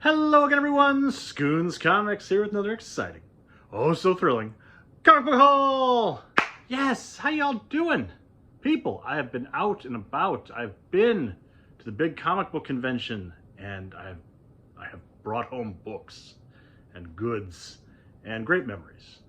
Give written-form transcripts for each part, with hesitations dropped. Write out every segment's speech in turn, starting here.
Hello again, everyone. Scoons Comics here with another exciting, oh so thrilling, comic book haul. Yes, how y'all doing? People, I have been out and about. I've been to the big comic book convention, and I have brought home books and goods and great memories.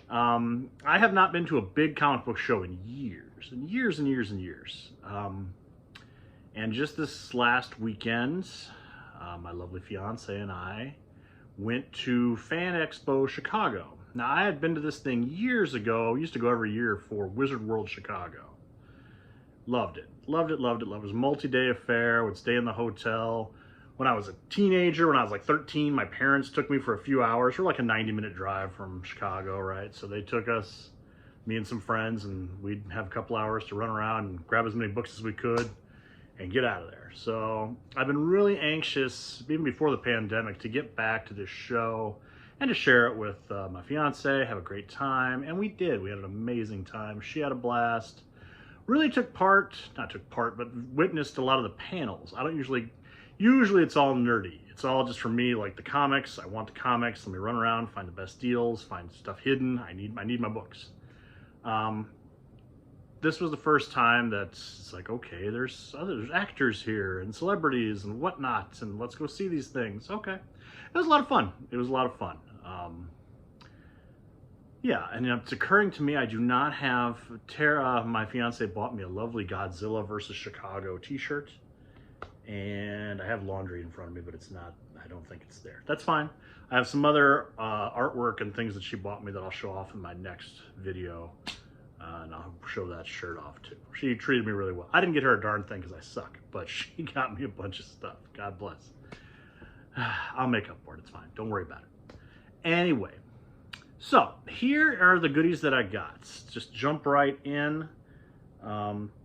I have not been to a big comic book show in years and years and years and years. And just this last weekend, my lovely fiance and I went to Fan Expo Chicago. Now, I had been to this thing years ago. I used to go every year for Wizard World Chicago. Loved it. Loved it, loved it, loved it. It was a multi-day affair. Would stay in the hotel. When I was a teenager, when I was like 13, my parents took me for a few hours. We're like a 90-minute drive from Chicago, right? So they took us, me and some friends, and we'd have a couple hours to run around and grab as many books as we could and get out of there. So I've been really anxious, even before the pandemic, to get back to this show and to share it with my fiance, have a great time. And we did. We had an amazing time. She had a blast. Really not took part, but witnessed a lot of the panels. I don't usually it's all nerdy. It's all just for me, like the comics. I want the comics. Let me run around, find the best deals, find stuff hidden. I need my books. This was the first time it's like, okay, there's actors here and celebrities and whatnot, and let's go see these things. Okay. It was a lot of fun. It was a lot of fun. Yeah, and it's occurring to me, I do not have, Tara, my fiance, bought me a lovely Godzilla versus Chicago t-shirt, and I have laundry in front of me, but it's not, I don't think it's there. That's fine. I have some other artwork and things that she bought me that I'll show off in my next video. And I'll show that shirt off too. She treated me really well. I didn't get her a darn thing because I suck, but she got me a bunch of stuff. God bless. I'll make up for it. It's fine. Don't worry about it. Anyway, so here are the goodies that I got. Just jump right in.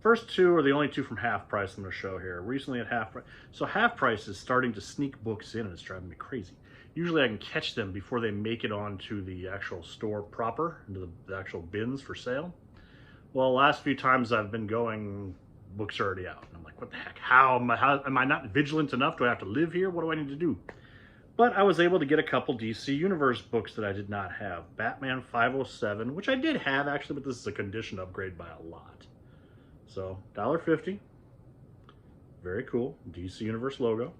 First two are the only two from Half Price I'm going to show here. Recently at Half Price. So Half Price is starting to sneak books in, and it's driving me crazy. Usually I can catch them before they make it onto the actual store proper, into the actual bins for sale. Well, the last few times I've been going, books are already out. And I'm like, what the heck? How am I not vigilant enough? Do I have to live here? What do I need to do? But I was able to get a couple DC Universe books that I did not have. Batman 507, which I did have actually, but this is a condition upgrade by a lot. So, $1.50. Very cool. DC Universe logo.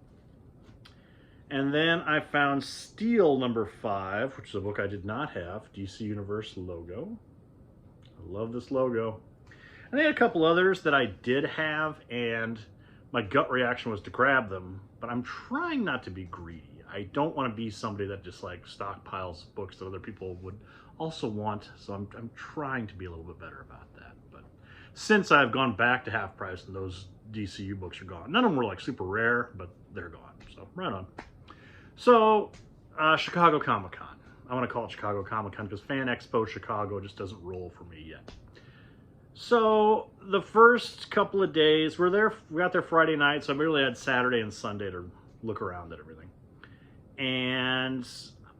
And then I found Steel #5, which is a book I did not have. DC Universe logo. I love this logo. And they had a couple others that I did have, and my gut reaction was to grab them, but I'm trying not to be greedy. I don't want to be somebody that just like stockpiles books that other people would also want, so I'm trying to be a little bit better about that. But since I've gone back to Half Price and those DCU books are gone, none of them were like super rare, but they're gone, so right on. So, Chicago Comic-Con. I want to call it Chicago Comic-Con because Fan Expo Chicago just doesn't roll for me yet. So, the first couple of days, we got there Friday night, so I really had Saturday and Sunday to look around at everything. And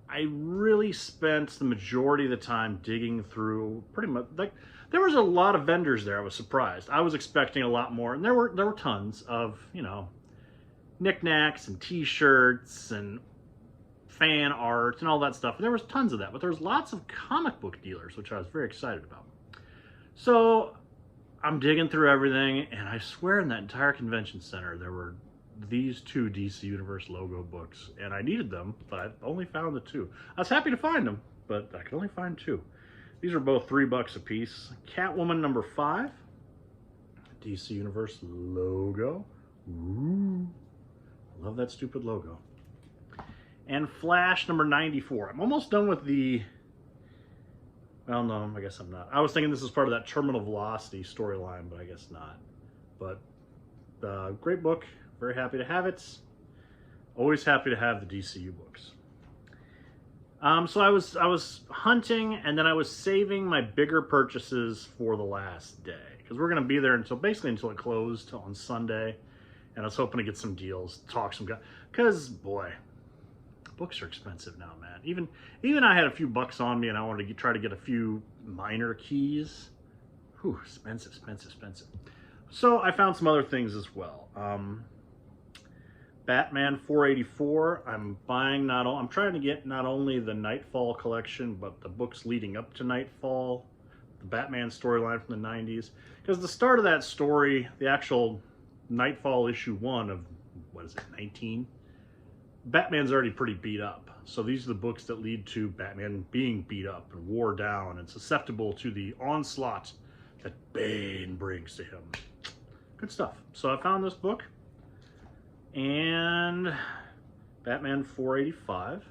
I really spent the majority of the time digging through pretty much, like, there was a lot of vendors there. I was surprised. I was expecting a lot more, and there were tons of, you know, knickknacks and t-shirts and fan art and all that stuff. And there was tons of that, but there was lots of comic book dealers, which I was very excited about. So I'm digging through everything, and I swear in that entire convention center there were these two DC Universe logo books, and I needed them, but I only found the two. I was happy to find them, but I could only find two. These are both $3 a piece. Catwoman #5, DC Universe logo. Ooh. Love that stupid logo. And Flash #94. I'm almost done with the... Well, no, I guess I'm not. I was thinking this is part of that Terminal Velocity storyline, but I guess not. But great book. Very happy to have it. Always happy to have the DCU books. So I was hunting, and then I was saving my bigger purchases for the last day, because we're going to be there until it closed on Sunday. And I was hoping to get some deals, talk some guys, because boy, books are expensive now, man. Even I had a few bucks on me, and I wanted to try to get a few minor keys. Whew, expensive. So I found some other things as well. Batman 484. I'm buying I'm trying to get not only the Nightfall collection, but the books leading up to Nightfall, the Batman storyline from the 90s. Because the start of that story, the actual Nightfall issue 1 of, what is it, 19? Batman's already pretty beat up. So these are the books that lead to Batman being beat up and wore down and susceptible to the onslaught that Bane brings to him. Good stuff. So I found this book. And Batman 485.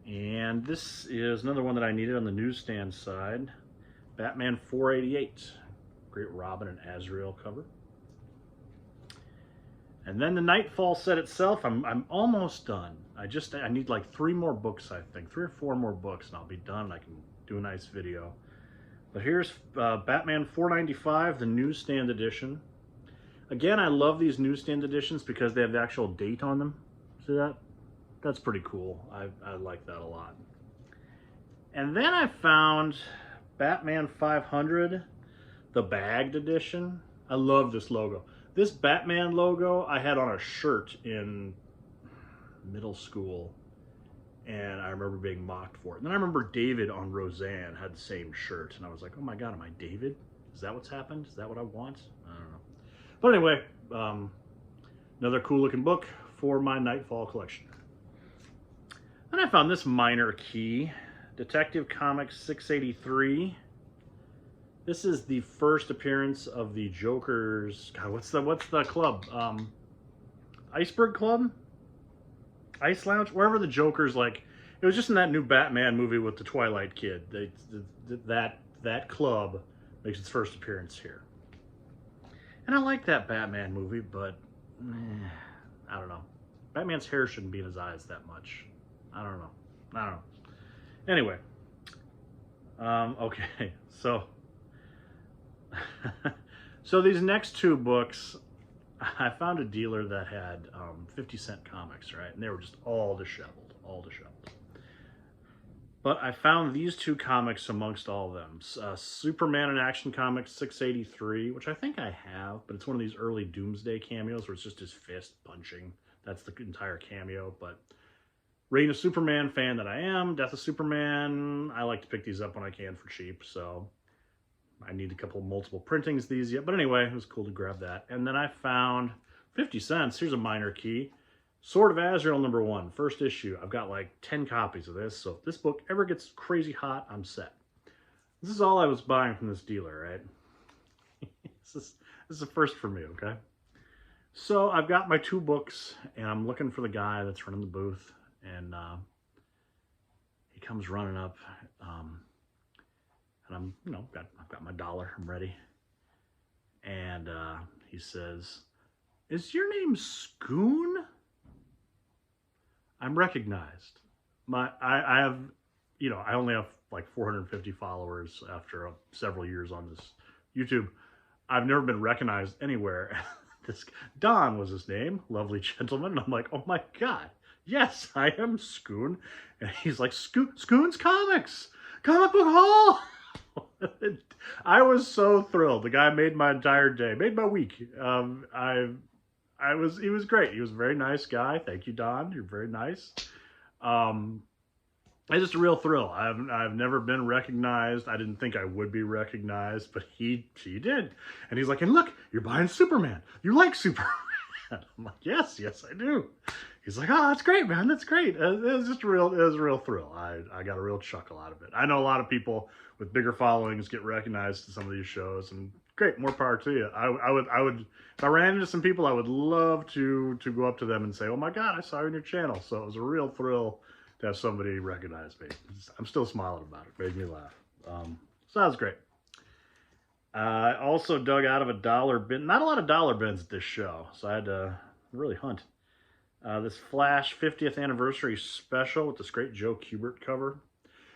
And this is another one that I needed on the newsstand side. Batman 488. Great Robin and Azrael cover. And then the Nightfall set itself. I'm almost done. I need like 3 more books, I think. 3 or 4 more books and I'll be done. I can do a nice video. But here's Batman 495, the newsstand edition. Again, I love these newsstand editions because they have the actual date on them. See that? That's pretty cool. I like that a lot. And then I found Batman 500, the bagged edition. I love this logo. This Batman logo I had on a shirt in middle school, and I remember being mocked for it. And then I remember David on Roseanne had the same shirt, and I was like, oh my God, am I David? Is that what's happened? Is that what I want? I don't know. But anyway, another cool looking book for my Nightfall collection. Then I found this minor key, Detective Comics 683. This is the first appearance of the Joker's, God, what's the club? Iceberg Club? Ice Lounge? Wherever the Joker's, like, it was just in that new Batman movie with the Twilight Kid. That club makes its first appearance here. And I like that Batman movie, but I don't know. Batman's hair shouldn't be in his eyes that much. I don't know. Anyway, okay, so so these next 2 books, I found a dealer that had 50-cent comics, right? And they were just all disheveled. But I found these 2 comics amongst all of them. Superman in Action Comics 683, which I think I have, but it's one of these early Doomsday cameos where it's just his fist punching. That's the entire cameo. But Reign of Superman fan that I am, Death of Superman, I like to pick these up when I can for cheap. So I need a multiple printings of these yet. But anyway, it was cool to grab that. And then I found 50 cents. Here's a minor key. Sword of Azrael number 1, first issue. I've got like 10 copies of this, so if this book ever gets crazy hot, I'm set. This is all I was buying from this dealer, right? This is a first for me, okay? So I've got my 2 books, and I'm looking for the guy that's running the booth, and he comes running up, and I'm, I've got my dollar, I'm ready, and he says, "Is your name Scoon?" I'm recognized. I have, I only have like 450 followers after several years on this YouTube. I've never been recognized anywhere. This Don was his name, lovely gentleman. And I'm like, oh my God, yes, I am Scoon. And he's like, Scoon's Comics, Comic Book Hall. I was so thrilled. The guy made my entire day, made my week. He was great. He was a very nice guy. Thank you, Don. You're very nice. It's just a real thrill. I've never been recognized. I didn't think I would be recognized, but he did. And he's like, and look, you're buying Superman. You like Superman. I'm like, yes, I do. He's like, oh, that's great, man. That's great. It was a real thrill. I got a real chuckle out of it. I know a lot of people with bigger followings get recognized in some of these shows, and great, more power to you. I would, if I ran into some people, I would love to go up to them and say, oh my God, I saw you on your channel. So it was a real thrill to have somebody recognize me. I'm still smiling about it. Made me laugh. So that was great. I also dug out of a dollar bin. Not a lot of dollar bins at this show, so I had to really hunt. This Flash 50th anniversary special with this great Joe Kubert cover.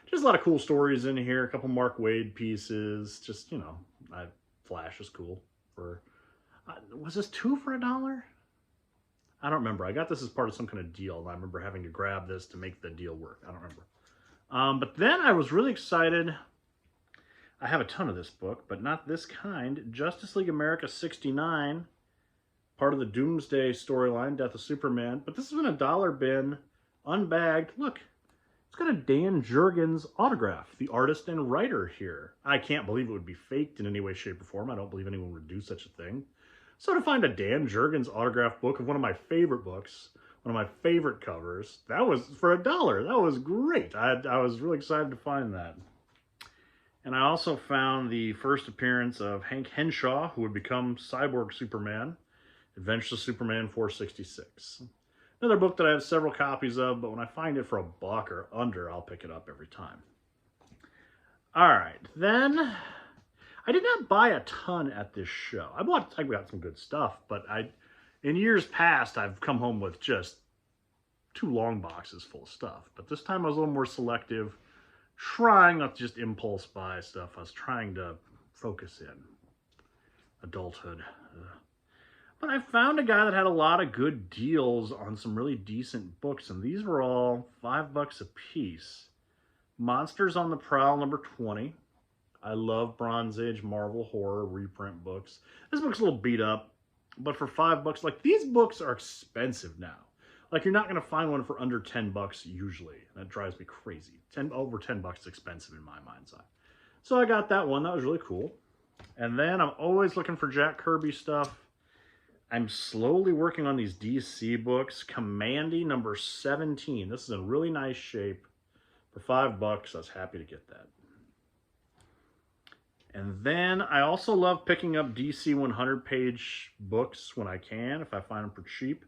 Just a lot of cool stories in here. A couple Mark Waid pieces. Just, Flash is cool. Was this 2 for $1? I don't remember. I got this as part of some kind of deal, and I remember having to grab this to make the deal work. I don't remember. But then I was really excited. I have a ton of this book, but not this kind. Justice League America 69. part of the Doomsday storyline, Death of Superman. But this has been a dollar bin, unbagged. Look, it's got a Dan Jurgens autograph, the artist and writer here. I can't believe it would be faked in any way, shape, or form. I don't believe anyone would do such a thing. So to find a Dan Jurgens autograph book of one of my favorite books, one of my favorite covers, that was for $1. That was great. I was really excited to find that. And I also found the first appearance of Hank Henshaw, who would become Cyborg Superman, Adventures of Superman 466. Another book that I have several copies of, but when I find it for $1 or under, I'll pick it up every time. All right, then I did not buy a ton at this show. I got some good stuff, but in years past, I've come home with just 2 long boxes full of stuff. But this time I was a little more selective, trying not to just impulse buy stuff. I was trying to focus in. Adulthood. But I found a guy that had a lot of good deals on some really decent books, and these were all $5 a piece. Monsters on the Prowl, number 20. I love Bronze Age Marvel horror reprint books. This book's a little beat up, but for $5, like, these books are expensive now. Like, you're not going to find one for under $10 usually. That drives me crazy. Over $10 is expensive in my mind's eye. So I got that one. That was really cool. And then I'm always looking for Jack Kirby stuff. I'm slowly working on these DC books. Commandy number 17. This is in really nice shape. For $5, I was happy to get that. And then I also love picking up DC 100-page books when I can, if I find them for cheap.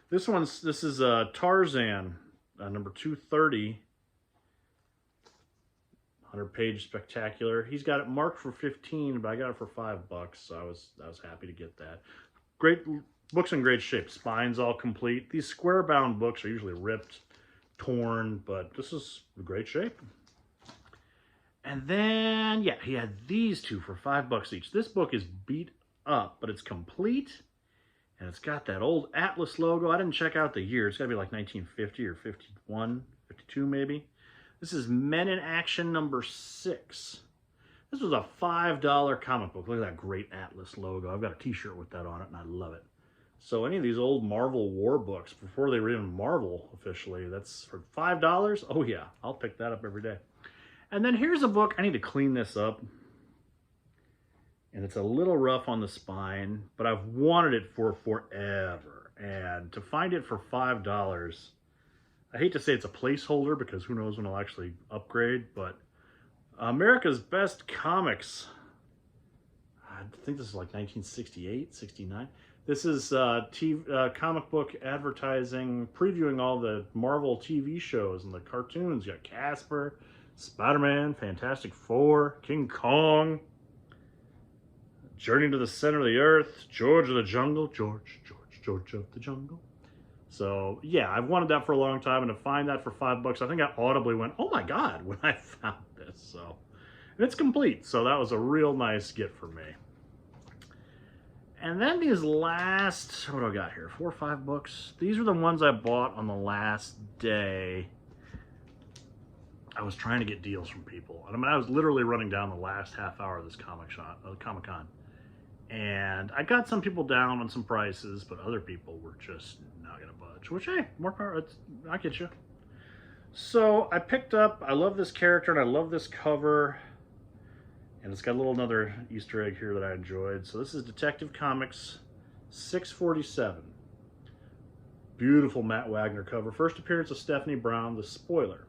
This is Tarzan, number 230. 100-page spectacular. He's got it marked for $15, but I got it for $5, so I was happy to get that. Great books in great shape. Spine's all complete. These square-bound books are usually ripped, torn, but this is in great shape. And then, yeah, he had these 2 for $5 each. This book is beat up, but it's complete. And it's got that old Atlas logo. I didn't check out the year. It's got to be like 1950 or 51, 52 maybe. This is Men in Action number 6. This was a $5 comic book. Look at that great Atlas logo. I've got a t-shirt with that on it, and I love it. So any of these old Marvel war books, before they were even Marvel officially, that's for $5? Oh yeah, I'll pick that up every day. And then here's a book. I need to clean this up. And it's a little rough on the spine, but I've wanted it for forever. And to find it for $5, I hate to say it's a placeholder because who knows when I'll actually upgrade, but America's Best Comics. I think this is like 1968, 69. This is comic book advertising, previewing all the Marvel TV shows and the cartoons. You got Casper, Spider-Man, Fantastic Four, King Kong, Journey to the Center of the Earth, George of the Jungle, George of the Jungle. So yeah, I've wanted that for a long time, and to find that for $5, I think I audibly went, oh my God, when I found this. So, and it's complete, so that was a real nice gift for me. And then these last, what do I got here, 4 or 5 books? These are the ones I bought on the last day. I was trying to get deals from people. I mean, I was literally running down the last half hour of this Comic-Con. And I got some people down on some prices, but other people were just not going to budge. Which, hey, more power. I get you. So I picked up, I love this character and I love this cover. And it's got a little another Easter egg here that I enjoyed. So this is Detective Comics 647. Beautiful Matt Wagner cover. First appearance of Stephanie Brown, the spoiler.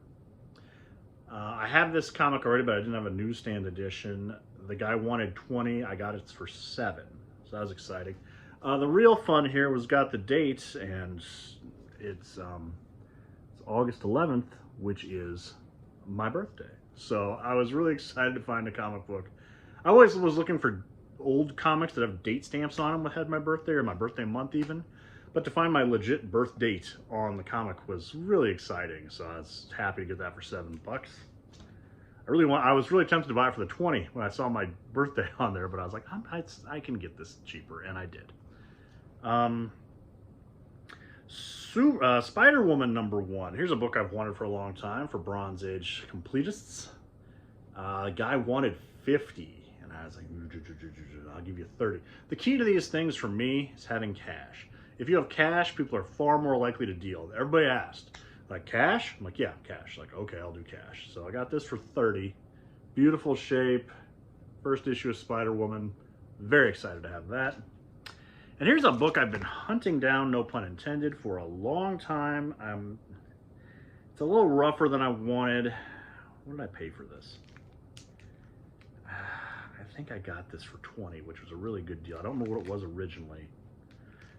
I have this comic already, but I didn't have a newsstand edition. The guy wanted 20. I got it for 7. So that was exciting. The real fun here was got the date, and it's August 11th, which is my birthday. So I was really excited to find a comic book. I always was looking for old comics that have date stamps on them that had my birthday or my birthday month even. But to find my legit birth date on the comic was really exciting. So I was happy to get that for $7. I was really tempted to buy it for the 20 when I saw my birthday on there, but I was like, I can get this cheaper, and I did. Spider-Woman number 1. Here's a book I've wanted for a long time for Bronze Age completists. The guy wanted 50, And I was like, I'll give you 30. The key to these things for me is having cash. If you have cash, people are far more likely to deal. Everybody asked, like, cash? I'm like, yeah, cash. Like, okay, I'll do cash. So I got this for 30. Beautiful shape. First issue of Spider-Woman. Very excited to have that. And here's a book I've been hunting down, no pun intended, for a long time. It's a little rougher than I wanted. What did I pay for this? I think I got this for 20, which was a really good deal. I don't remember what it was originally.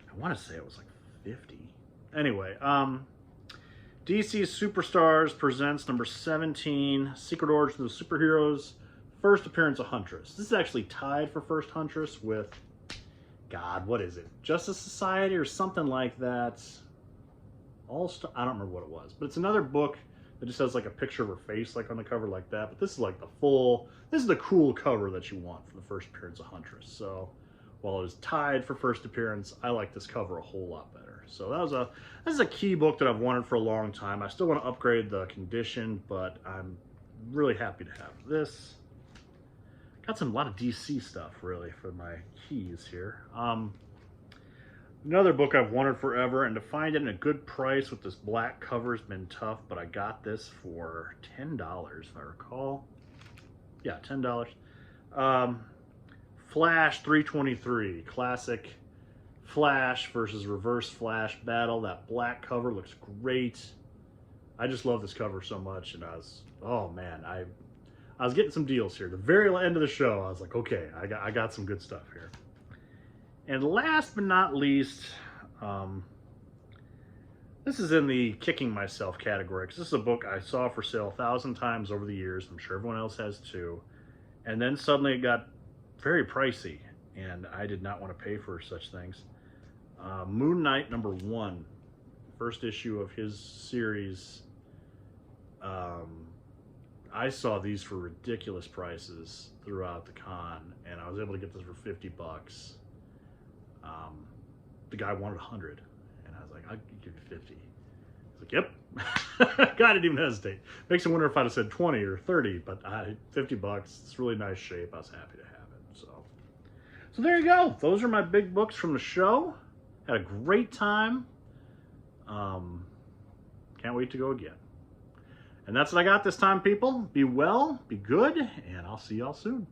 I want to say it was like 50. Anyway, DC Superstars presents number 17, Secret Origins of Superheroes, first appearance of Huntress. This is actually tied for first Huntress with, God, what is it? Justice Society or something like that. I don't remember what it was, but it's another book that just has like a picture of her face like on the cover like that. But this is like this is the cool cover that you want for the first appearance of Huntress. So while it was tied for first appearance, I like this cover a whole lot better. So this is a key book that I've wanted for a long time. I still want to upgrade the condition, but I'm really happy to have this. Got a lot of DC stuff really for my keys here. Another book I've wanted forever, and to find it in a good price with this black cover has been tough, but I got this for $10 if I recall. Yeah, $10. Flash 323, classic Flash versus Reverse Flash battle. That black cover looks great. I just love this cover so much, and oh man, I was getting some deals here. The very end of the show, I was like, okay, I got some good stuff here. And last but not least, this is in the kicking myself category, because this is a book I saw for sale 1,000 times over the years. I'm sure everyone else has too. And then suddenly it got very pricey, and I did not want to pay for such things. Moon Knight #1, first issue of his series. I saw these for ridiculous prices throughout the con, and I was able to get this for 50 bucks. The guy wanted 100, and I was like, I'll give you 50. He's like, yep. God, I didn't even hesitate. Makes me wonder if I'd have said 20 or 30, but 50 bucks. It's really nice shape. I was happy to have it. So there you go. Those are my big books from the show. Had a great time. Can't wait to go again. And that's what I got this time, people. Be well, be good, and I'll see y'all soon.